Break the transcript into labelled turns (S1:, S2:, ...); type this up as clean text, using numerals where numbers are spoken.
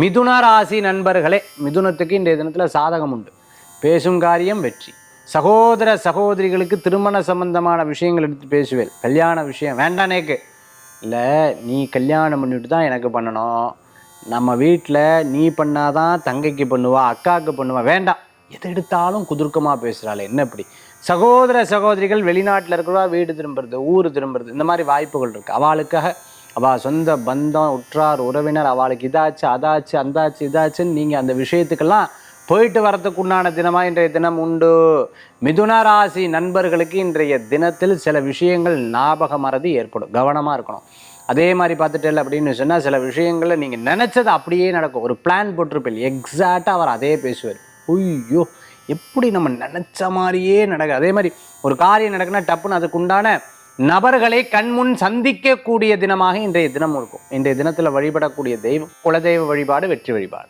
S1: மிதுன ராசி நண்பர்களே, மிதுனத்துக்கு இன்றைய தினத்தில் சாதகம் உண்டு. பேசும் காரியம் வெற்றி. சகோதர சகோதரிகளுக்கு திருமண சம்பந்தமான விஷயங்கள் எடுத்து பேசுவேன். கல்யாண விஷயம் வேண்டானேக்கு இல்லை, நீ கல்யாணம் பண்ணிவிட்டு தான் எனக்கு பண்ணணும், நம்ம வீட்டில் நீ பண்ணாதான் தங்கைக்கு பண்ணுவா, அக்காவுக்கு பண்ணுவா, வேண்டாம், எதை எடுத்தாலும் குதுர்க்கமாக பேசுகிறாள். என்ன இப்படி சகோதர சகோதரிகள் வெளிநாட்டில் இருக்கிறவா வீடு திரும்புறது, ஊர் திரும்புறது, இந்த மாதிரி வாய்ப்புகள் இருக்குது. அவளுக்காக அவள் சொந்த பந்தம், உற்றார் உறவினர், அவளுக்கு இதாச்சு அதாச்சு அந்தாச்சு இதாச்சுன்னு நீங்கள் அந்த விஷயத்துக்கெல்லாம் போயிட்டு வரத்துக்கு உண்டான தினமாக இன்றைய தினம் உண்டு. மிதுன ராசி நண்பர்களுக்கு இன்றைய தினத்தில் சில விஷயங்கள் ஞாபக மறதி ஏற்படும், கவனமாக இருக்கணும். அதே மாதிரி பார்த்துட்டேன் அப்படின்னு சொன்னால் சில விஷயங்களில் நீங்கள் நினச்சது அப்படியே நடக்கும். ஒரு பிளான் போட்டிருப்பேன், எக்ஸாக்டாக அவர் அதே பேசுவார். ஐயோ, எப்படி நம்ம நினச்ச மாதிரியே நடக்குது. அதே மாதிரி ஒரு காரியம் நடக்குன்னா டப்புன்னு அதுக்குண்டான நபர்களை கண்முன் சந்திக்கக்கூடிய தினமாக இன்றைய தினம் இருக்கும். இன்றைய தினத்தில் வழிபடக்கூடிய தெய்வம் குலதெய்வ வழிபாடு, வெற்றி வழிபாடு.